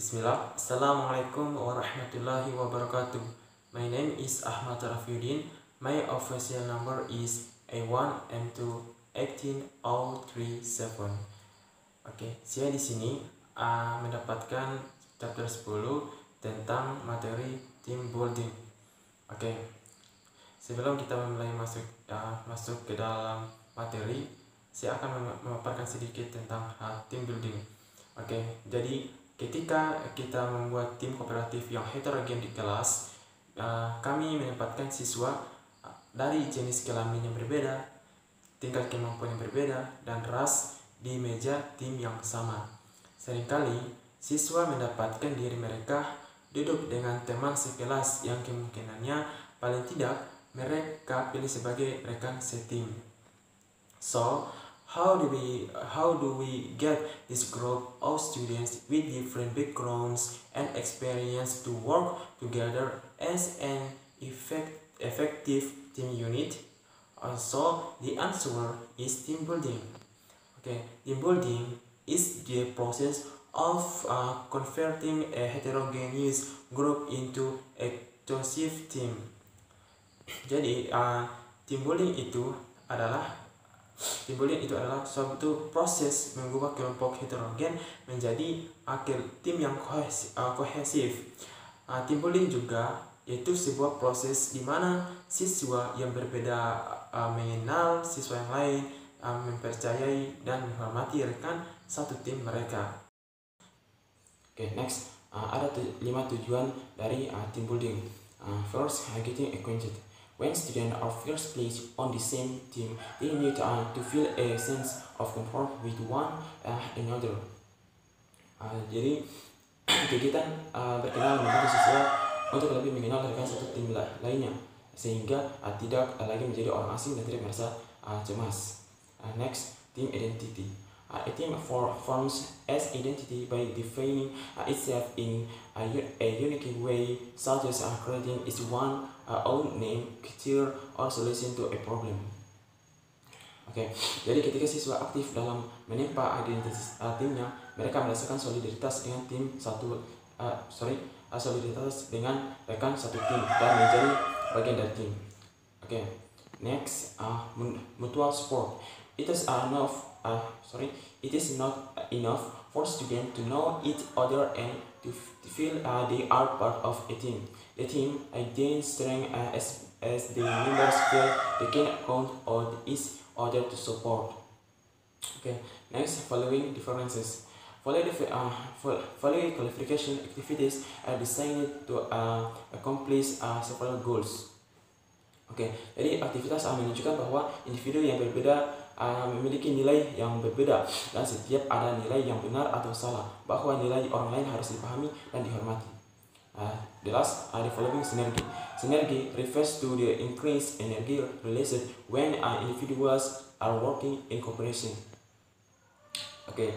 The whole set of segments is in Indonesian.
Bismillah. Assalamualaikum warahmatullahi wabarakatuh. My name is Ahmad Rafiuddin. My official number is A1M2 18037. Oke, saya di sini mendapatkan chapter 10 tentang materi team building. Oke. Sebelum kita mulai masuk ke dalam materi, saya akan memaparkan sedikit tentang team building. Oke, jadi ketika kita membuat tim kooperatif yang heterogen di kelas, kami menempatkan siswa dari jenis kelamin yang berbeda, tingkat kemampuan yang berbeda, dan ras di meja tim yang sama. Seringkali siswa mendapatkan diri mereka duduk dengan teman sekelas yang kemungkinannya paling tidak mereka pilih sebagai rekan setim. So, how do we get this group of students with different backgrounds and experience to work together as an effective team unit? So the answer is team building. Okay, team building is the process of converting a heterogeneous group into a cohesive team. Jadi team building itu adalah suatu proses mengubah kelompok heterogen menjadi tim yang kohesif. Team building juga yaitu sebuah proses di mana siswa yang berbeda mengenal siswa yang lain, mempercayai dan menghormati rekan satu tim mereka. Okay, next, ada 5 tujuan dari team building. First, getting acquainted. When students are first placed on the same team, they need to feel a sense of comfort with one another. Jadi kegiatan berkenalan membantu siswa untuk lebih mengenal rekan satu tim lainnya, sehingga tidak lagi menjadi orang asing dan tidak merasa cemas. Next, team identity. A team forms as identity by defining itself in a unique way, such as creating its own name, culture, or solution to a problem. Oke, jadi ketika siswa aktif dalam menempa identitas timnya, mereka merasakan solidaritas dengan solidaritas dengan rekan satu tim dan menjadi bagian dari tim. Oke, next, mutual support. It is not enough for students to know each other and to feel they are part of a team. The team gains strength as the members feel they can count on each other to support. Okay, next, following differences. Following qualification activities are designed to accomplish several goals. Oke, jadi aktivitas menunjukkan bahwa individu yang berbeda memiliki nilai yang berbeda dan setiap ada nilai yang benar atau salah, bahwa nilai orang lain harus dipahami dan dihormati. The last, the following synergy. Synergy refers to the increased energy released when individuals are working in cooperation. Oke,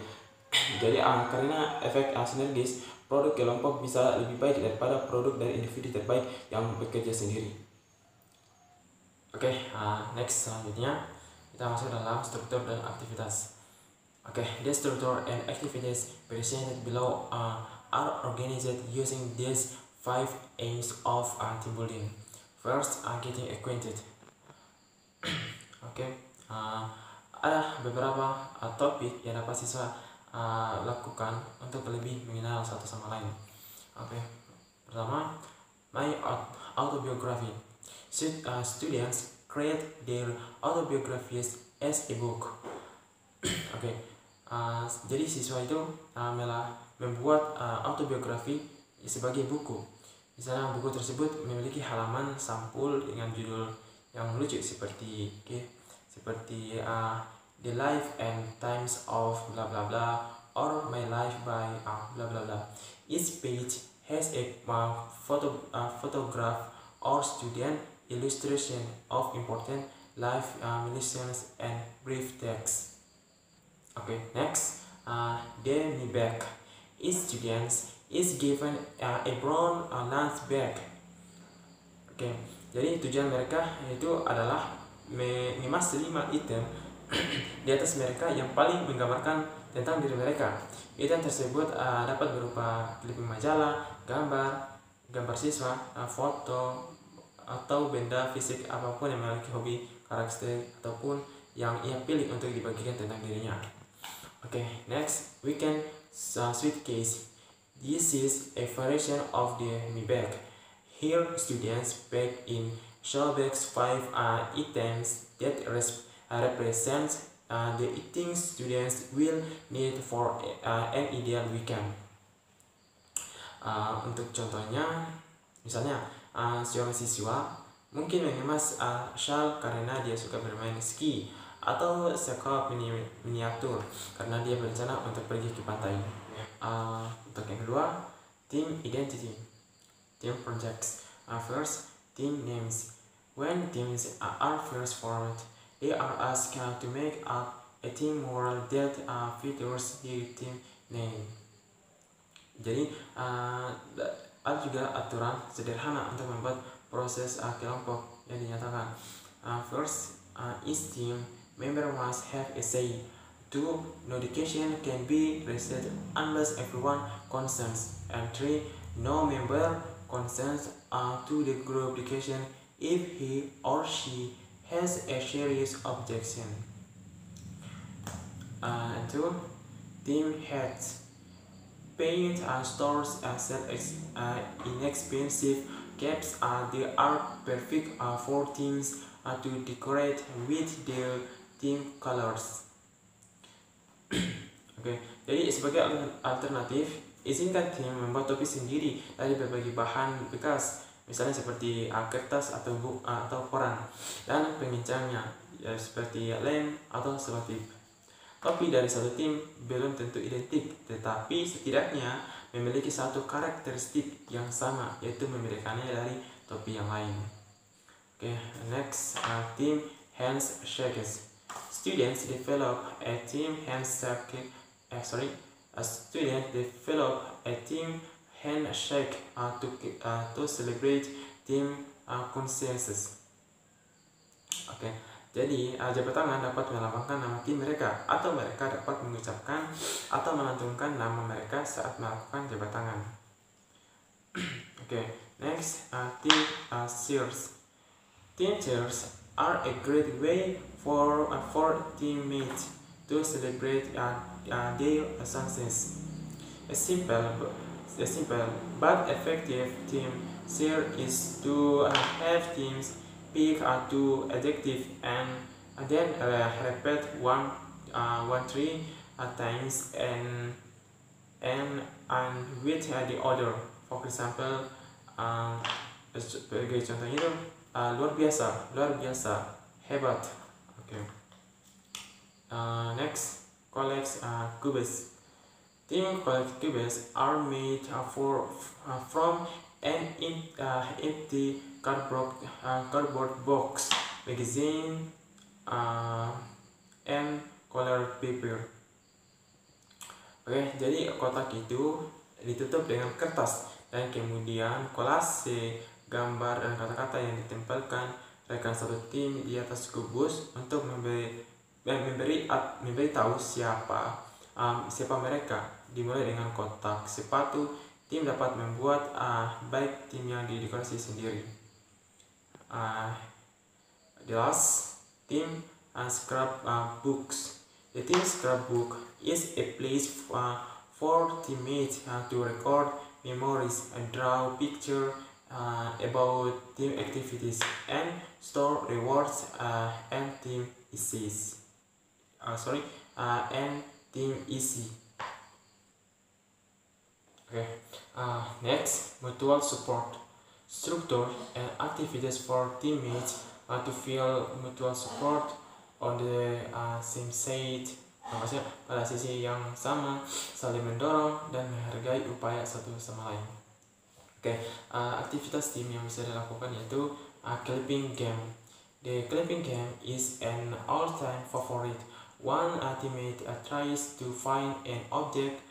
jadi karena efek sinergis, produk kelompok bisa lebih baik daripada produk dari individu terbaik yang bekerja sendiri. Oke, next, selanjutnya kita masuk dalam struktur dan aktivitas. Oke, the structure and activities presented below are organized using these 5 aims of team building. First, getting acquainted. Oke, ada beberapa topik yang dapat siswa lakukan untuk lebih mengenal satu sama lain. Oke, pertama, my autobiography. Students create their autobiographies as a book. Oke, jadi siswa itu membuat autobiografi sebagai buku. Misalnya buku tersebut memiliki halaman sampul dengan judul yang lucu seperti The Life and Times of bla bla bla or My Life by bla bla bla. Each page has a photograph or student illustration of important life lessons and brief text. Okay, next, the bag. Each student is given a brown lunch bag. Okay, jadi tujuan mereka itu adalah mengemas 5 item di atas mereka yang paling menggambarkan tentang diri mereka. Item tersebut dapat berupa clipping majalah, gambar siswa, foto, atau benda fisik apapun yang memiliki hobi, karakteristik, ataupun yang ia pilih untuk dibagikan tentang dirinya. Next, weekend suitcase. This is a variation of the Me Bag. Here, students pack in Showbags 5 items that represent the items students will need for an ideal weekend. Untuk contohnya, misalnya seorang siswa mungkin mengemas shawl karena dia suka bermain ski, atau sekop miniatur karena dia berencana untuk pergi ke pantai. Untuk yang kedua, team identity, team projects. First, team names. When teams are first formed, they are asked to make up a team moral that features the team name. Jadi ada juga aturan sederhana untuk membuat proses kelompok yang dinyatakan. First, each team member must have a say. 2. No dedication can be rested unless everyone consents. And 3. No member consents to the group dedication if he or she has a serious objection. And 2. Team heads. Paint stores sell inexpensive caps. They are perfect for teams to decorate with their team colors. Jadi sebagai alternatif, izinkan tim membuat topi sendiri dari berbagai bahan bekas, misalnya seperti kertas atau koran, dan pengincangnya seperti lem atau selotip. Topi dari satu tim belum tentu identik, tetapi setidaknya memiliki satu karakteristik yang sama, yaitu membedakannya dari topi yang lain. Next, team handshakes. Students develop a team handshake. To celebrate team consensus. Jadi jabat tangan dapat melambangkan nama tim mereka, atau mereka dapat mengucapkan atau melantunkan nama mereka saat melakukan jabat tangan. Next, team cheers. Team cheers are a great way for teammates to celebrate their success. A simple but effective team cheer is to have teams pick 2 adjectives and then repeat one 3 times and with the other. For example, sebagai contohnya itu luar biasa, hebat. Next, collect cubes. Team collect cubes are made from an empty cardboard box, magazine, and colored paper. Jadi kotak itu ditutup dengan kertas dan kemudian kolase gambar dan kata-kata yang ditempelkan rekan satu tim di atas kubus untuk memberi tahu siapa mereka. Dimulai dengan kotak sepatu, tim dapat membuat baik tim yang didekorasi sendiri. The last, team scrapbooks. The team scrapbook is a place for teammates to record memories, draw pictures about team activities, and store rewards and team essays. Next, mutual support. Structure and activities for teammates to feel mutual support on the same side. Maksudnya pada sisi yang sama, saling mendorong dan menghargai upaya satu sama lain. Aktivitas tim yang bisa dilakukan yaitu clipping game. The clipping game is an all-time favorite. One teammate tries to find an object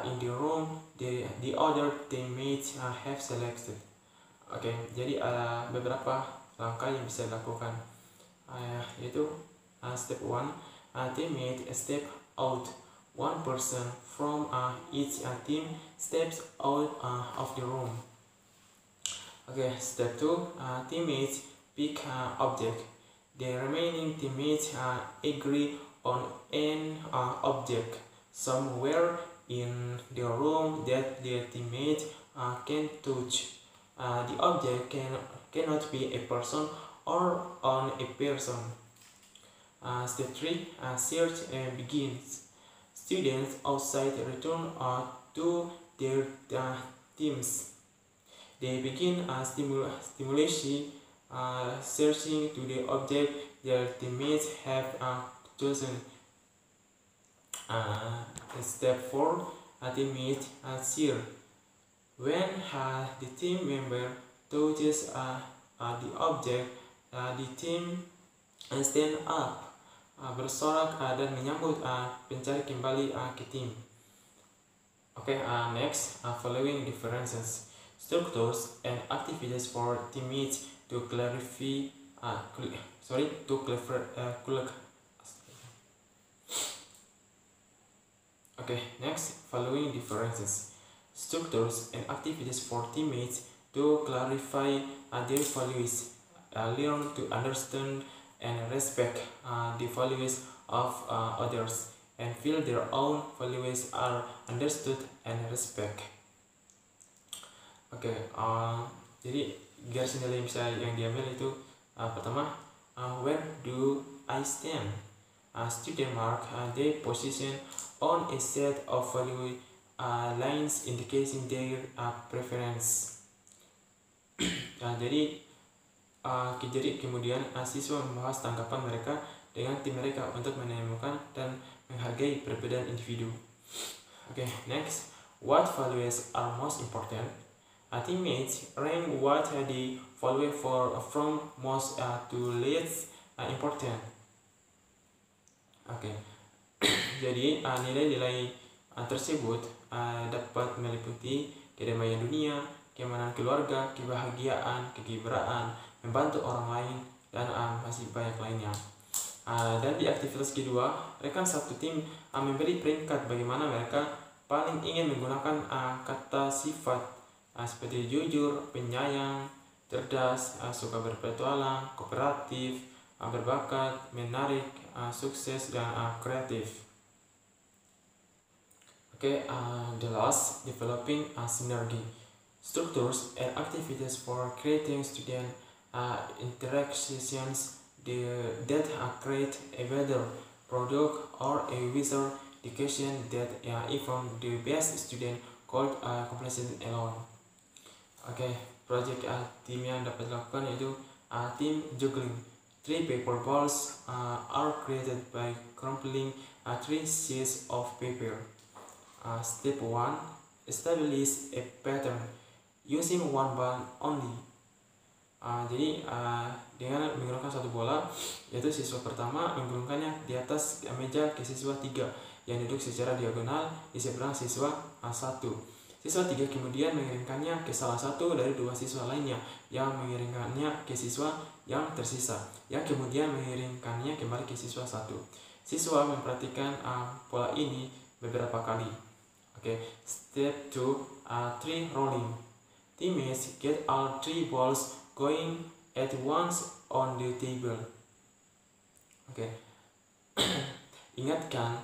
in the room the other teammates have selected. Jadi ada beberapa langkah yang bisa dilakukan, yaitu step 1, teammate step out one person from each team steps out of the room. Okay, step 2, teammates pick object. The remaining teammates agree on an object somewhere in the room that the teammate can touch. The object cannot be a person or on a person. Step 3, search begins. Students outside return to their teams. They begin stimulation, searching to the object their teammates have chosen. Step 4, teammate cheer. When the team member touches the object, the team stand up, bersorak dan menyambut pencari kembali ke tim. Okay, next, following differences, structures and activities for teammates to clarify. Okay, next, following differences, structures and activities for teammates to clarify their values, learn to understand and respect the values of others, and feel their own values are understood and respect. Oke, jadi garis nilai yang diambil itu pertama, where do I stand? Student mark their position on a set of value lines indicating their preference. Jadi kemudian siswa membahas tanggapan mereka dengan tim mereka untuk menemukan dan menghargai perbedaan individu. Okay, next, what values are most important? Teammates rank what they value from most to least important. Okay. Jadi nilai-nilai tersebut dapat meliputi kedamaian dunia, keamanan keluarga, kebahagiaan, kegembiraan, membantu orang lain, dan masih banyak lainnya. Dan di aktivitas kedua, rekan satu tim memberi peringkat bagaimana mereka paling ingin menggunakan kata sifat seperti jujur, penyayang, cerdas, suka berpetualang, kooperatif, berbakat, menarik, sukses, dan kreatif. Okay, the last, developing synergy, structures and activities for creating student interactions that create a better product or a wiser education that even the best student could complete alone. Okay, project tim yang dapat dilakukan yaitu team juggling. 3 paper balls are created by crumpling 3 sheets of paper. Step 1, establish a pattern using one ball only. Jadi dengan menggunakan satu bola, yaitu siswa pertama menggulungkannya di atas meja ke siswa 3 yang duduk secara diagonal di seberang siswa 1. Siswa 3 kemudian mengirimkannya ke salah satu dari 2 siswa lainnya yang mengirimkannya ke siswa yang tersisa, yang kemudian mengirimkannya kembali ke siswa 1. Siswa memperhatikan pola ini beberapa kali. Okay. Step 2, 3 rolling. Teammates get all 3 balls going at once on the table. Okay. Ingatkan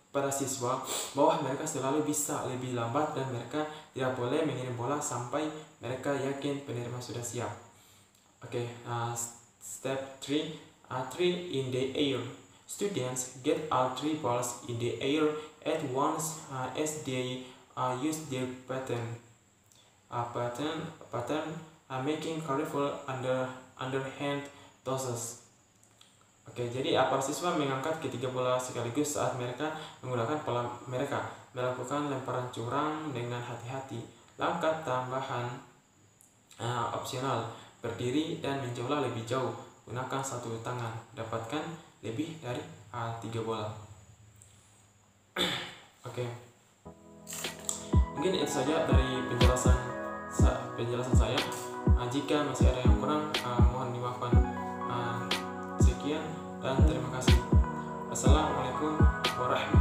pada siswa bahwa mereka selalu bisa lebih lambat dan mereka tidak boleh mengirim bola sampai mereka yakin penerima sudah siap. Okay. Step 3, 3 in the air. Students get all 3 balls in the air at once as they use their pattern. Making colorful underhand tosses. Oke, jadi para siswa mengangkat ketiga bola sekaligus saat mereka menggunakan pola mereka melakukan lemparan curang dengan hati-hati. Langkah tambahan opsional, berdiri dan menjauhlah lebih jauh. Gunakan satu tangan, dapatkan lebih dari 3 bola. Oke. Mungkin itu saja dari penjelasan saya. Jika masih ada yang kurang, mohon dimaafkan. Sekian dan terima kasih. Assalamualaikum warahmatullahi wabarakatuh.